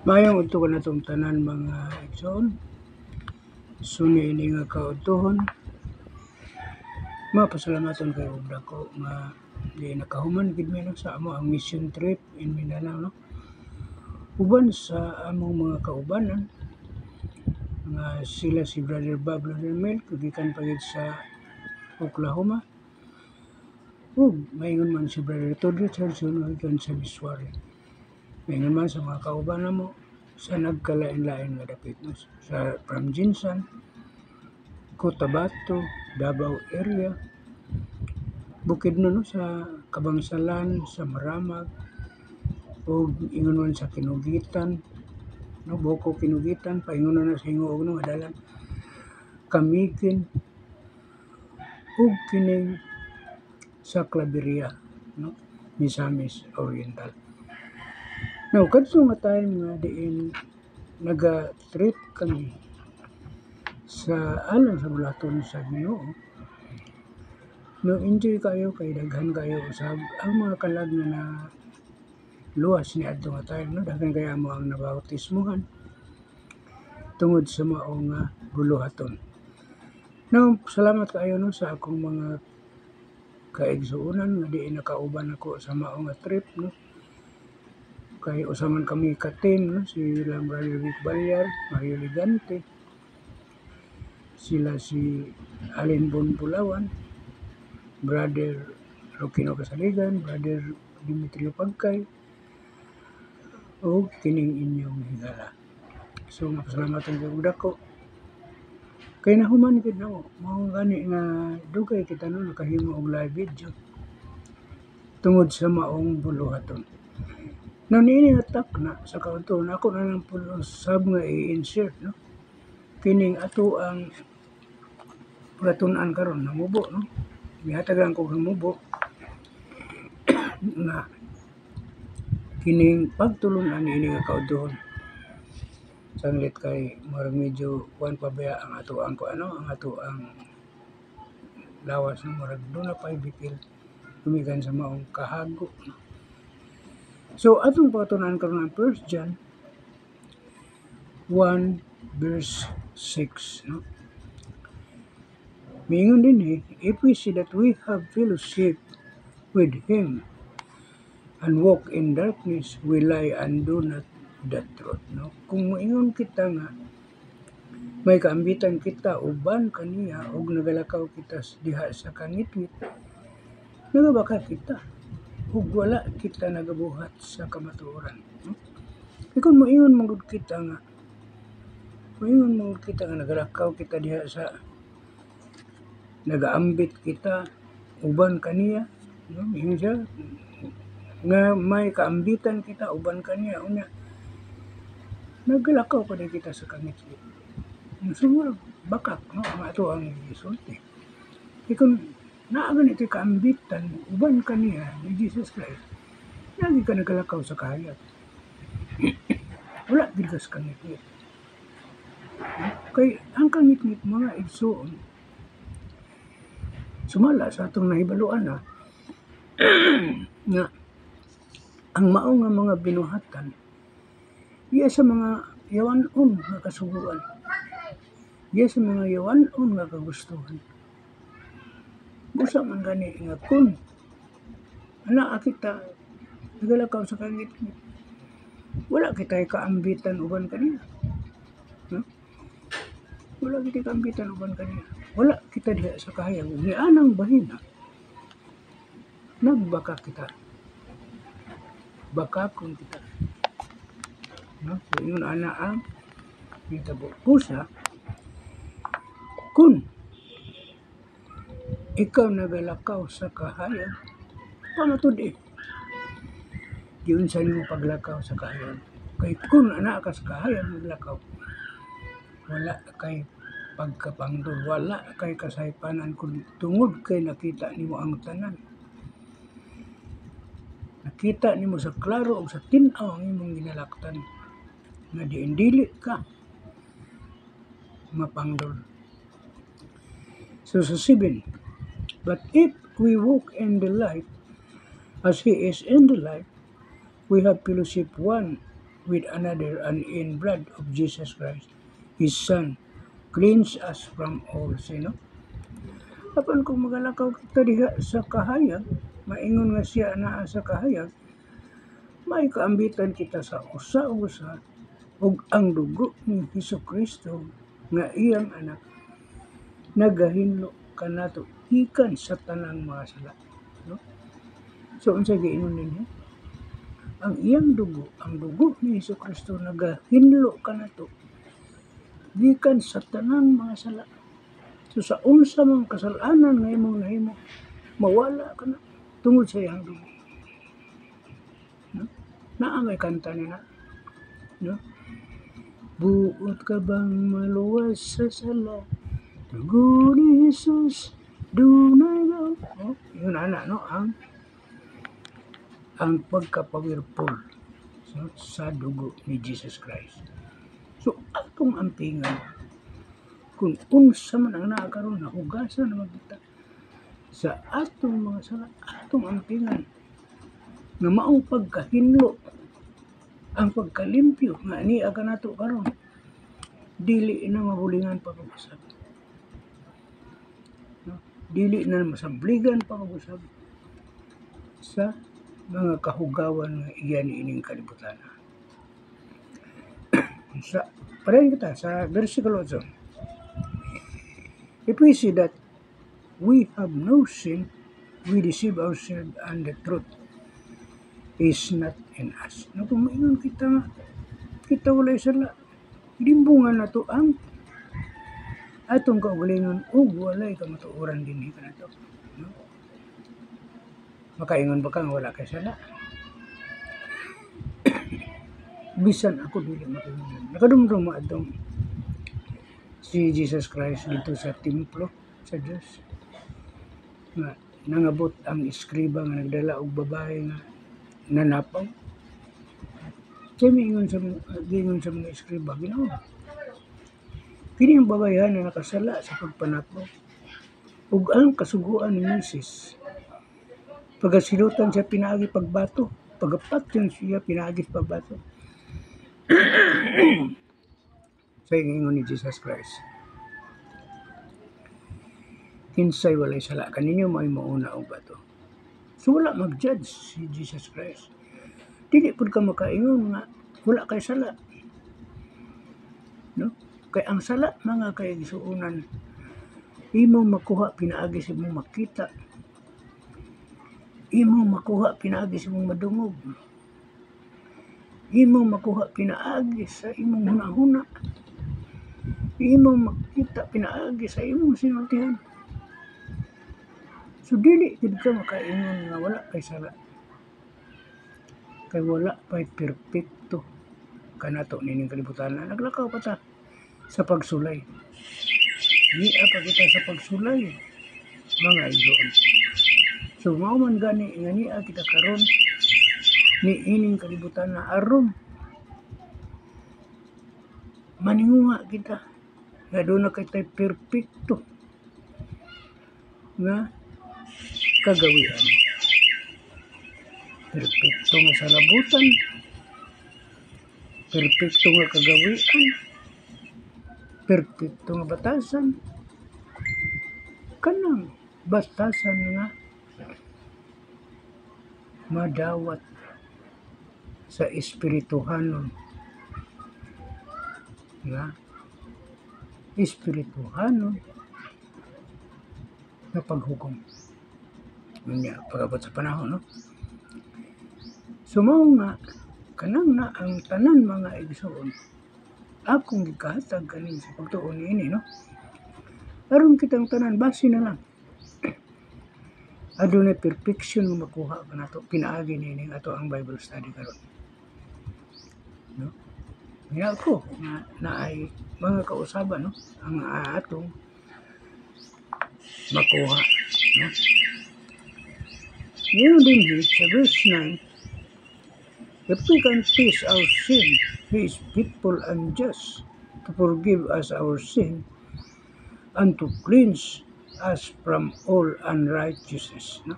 Mayong udto ka na itong tanan mga igsoon. Suni ini nga kaudtohon. Mapasalamaton kayo dako nga di nakahuman gid mi sa amo ang mission trip in Mindanao, no. Uban sa among mga kaubanan nga sila si Brother Bob Ladermel gikan pa gid sa Oklahoma. Ug maingon man si Brother Todd Richardson gikan sa Missouri. Maingon man sa mga kaubanan mo sa nagkalain-lain nga dapit, no? Sa from Jinsan, Cotabato, Davao area, Bukidnon, no? Sa Kabangsalan, sa Maramag, o ingon man sa Kinugitan, no? Boko Kinugitan, paingon na sa Hingoog, no? Adalan Kamikin, ug kining sa Claveria, no? Misamis Oriental. Now, kadto nga time nga diin naga-trip kami sa alang sa bulaton sa Ginoo. No, enjoy kayo kay daghan kayo usab ang mga kalag na luwas ni adto nga time, no. Daghan kaya mo ang nabautismuhan tungod sa mao nga buluhaton. Now, salamat kayo, no, sa akong mga kaigsuonan nga diin nakauban ako sa mao nga trip, no. Kay usaman kami ka-team, no, sila Brother Rick Balyar, Mario Ligante, sila si Alin Bon Pulawan, Brother Rokino Kasaligan, Brother Dimitrio Pagkay, o kining inyong higala. So, mapasalamatan kayo dako. Kay nahuman gid na mao gani nga dugay kita, no, nakahimo og live video tungod sa maong buluhaton. Now, niini nga takna sa kaudtohon, ako na lang po sab nga i-insert, no, kining ato ang pagatunan karon na mubo, no. Gihatagan ko ng mubo nga kining pagtulunan niini nga kaudtohon. Sanglit kay murag medyo kuan pa baya ang ato ang lawas, no, murag doon na pa'y bikil tumigan sa maong kahago, no. So, atong pagatunan karon ang 1 John 1 verse 6, no. Miingon din if we see that we have fellowship with Him and walk in darkness, we lie and do not the truth, no. Kung moingon kita nga may kaambitan kita uban kaniya ug nagalakaw kita diha sa kangitngit, nagabaka kita ug wala kita nagabuhat sa kamatuoran, no. Kung moingon magud kita nga nagalakaw kita diha sa nagaambit kita uban kaniya, no, ingon siya nga may kaambitan kita uban kaniya unya nagalakaw pa din kita sa kangitngit. Sumurag bakak, no, ang ato ang isulti. Kung naa ganito kaambitan uban kaniya ni Jesus Christ, lagi ka nagalakaw sa kahayag. Wala gid ka sa kangitngit. Kay ang kangitngit mga igsoon sumala sa atong nahibaluan na nga ang mao nga mga binuhatan iya sa mga yawan-on nga kasuguan, iya sa mga yawan-on nga kagustuhan. Busa man gani nga kun anaa kita nagalakaw sa kangitngit, wala kita kaambitan uban kaniya, no? Wala kita kaambitan uban kaniya, wala kita diha sa kahayag ug nianang bahina nagbaka kita, bakakon kita, no. So, yun ana ang hitabo. Pusa kun ikaw nagalakaw sa kahayag, pamatud giunsa nimo paglakaw sa kahayag. Kay kun ana ka sa kahayag naglakaw, wala kay pagkapangdol, wala kay kasaypanan kun tungod kay nakita nimo ang tanan. Nakita nimo sa klaro o sa tin-aw ang imong ginalaktan nga diin dili ka mapangdol. So sa 7, but if we walk in the light as He is in the light, we have fellowship one with another, and in blood of Jesus Christ, His Son, cleanse us from all sin. No? Apan kung magalakaw kita diha sa kahayag, maingon nga siya naa sa kahayag, may kaambitan kita sa usa-usa ug ang dugo ni Hesukristo nga iyang anak nagahinlo kanato gikan sa tanang mga sala. No? So unsay giingon ninyo? Ang iyang dugo, ang dugo ni Hesukristo nagahinlo kanato gikan sa tanang mga sala. So sa unsa mang kasalanan nga imong nahimo, mawala ka na tungod sa iyang dugo. No? Naa may kanta nila. No? Buot ka bang maluwas sa sala? Dugo ni Jesus, dunay daw. No? Yun ana, no? Ang pagka-powerful sa dugo ni Jesus Christ. So, atong ampingan, kung unsa man ang naakaroon na hugasan na magkita sa atong mga sala, atong ampingan, nga maong pagkahinlo, ang pagkalimpyo nga niya ka nato karon, dili na mabulingan pa pag-usab. No? Dili na masabligan pa pag-usab sa mga kahugawan nga iyan ining kalibutan. Sa pareho kita sa versikulo 8. If we see that we have no sin, we deceive ourselves and the truth is not in us. No, kung maingon kita walay sala, limbungan na to ang atong kaugalingon ug walay kamatuoran dinhi kanato. No? Makaingon ba ka nga wala kay sala? Bisan ako dili makaingon. Nakadumdum atong si Jesus Christ dito sa templo sa Dios. Nga nangabot ang iskriba nga nagdala og babae nga nanapaw. Kaya mingon sa mga iskriba, Ginoo, kini ang babayan na nakasala sa pagpanapaw. Ug ang kasuguan ni Moses, pagasilutan siya pinaagi pagbato, pagapatyon siya pinaagi pagbato. Sa ingon ni Jesus Christ, kinsay walay sala kaninyo may mauna og bato. So wala mag-judge si Jesus Christ. Dili pud ka makaingon nga wala kay sala. No? Kay ang sala mga kay gisuunan, imong makuha pinaagi sa imong makita. Imong makuha pinaagi sa imong madungog. Imong makuha pinaagi sa imong hunahuna. Imong makita pinaagi sa imong sinultihan. So dili gid ka makaingon nga wala kay sala. Kay wala pa'y perpekto kanato nining kalibutan. Naglakaw pa ta sa pagsulay. Niya pa kita sa pagsulay, mga igsoon. So mao man gani nga niya kita karon ni ining kalibutan na aron maninguha kita nga doon na kita'y perpekto nga kagawian. Perpekto nga salabutan, perpekto nga kagawian, perpekto nga batasan, kanang batasan nga madawat sa espirituhanon nga espirituhanon na paghukom. Nga pagabot sa panahon, no? So mao nga kanang na ang tanan mga igsoon akong gikahatag kanin sa pagtuon niini, no? Aron kitang tanan base na lang adunay perfection nga makuha kanato pinaagi niini ato ang Bible study karon. No? Nga ako nga naay mga kausaban, no? Ang atong makuha, no? Ngayon din sa verse 9, if we confess our sin, He is faithful and just to forgive us our sin and to cleanse us from all unrighteousness. No?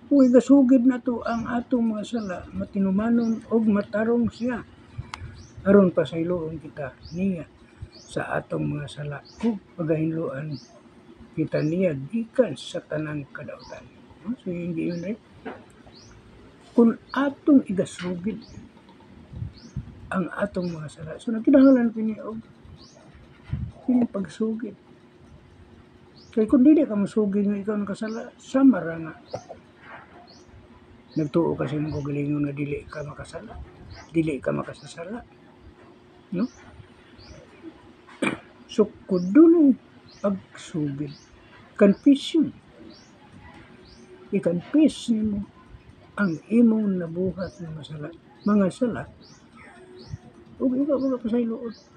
Kung igasugid na to ang atong mga sala, matinumanon og matarong siya aron pasayloon kita niya sa atong mga sala ug pagahinluan kita niya gikan sa tanang kadautan. No? So hindi yun rin. Kung atong igasugid ang atong mga sala, so nagkinahanglan kini og kini pagsugid. Kay kung dili ka masugid nga ikaw nakasala, sama ra nga nagtuo ka sa imong kagalingon nga dili ka makasala, dili ka makasasala, no? So kun dunay pagsugid, confession, i-confess nimo ang imong nabuhat nga masala, mga sala, ug ikaw magpasayloon.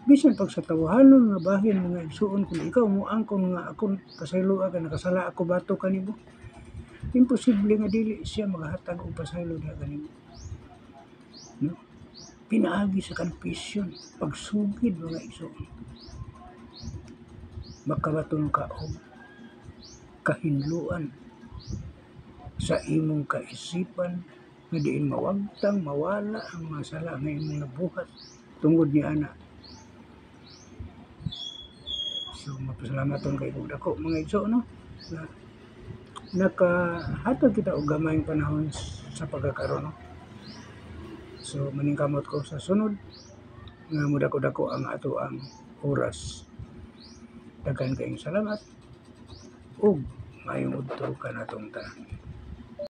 Bisan pag sa tawahanon nga bahin mga igsuon kung ikaw mo angkon nga akong pasayloa ka nakasala ako bato kanimo, imposible nga dili siya maghatag og pasaylo diha kanimo. No? Pinaagi sa confession, pagsugid mga igsuon. Makabaton ka og kahinluan sa imong kaisipan nga diin mawagtang mawala ang mga sala nga imong nabuhat tungod ni ana. So mapasalamat kay kog dako mga igsoon, no? Na nakahatag kita og gamayng panahon sa pagkakaroon, no? So maningkamot ko sa sunod nga mudako-dako ang ato ang oras. Daghan kayong salamat ug maayong udto kanatong tanan.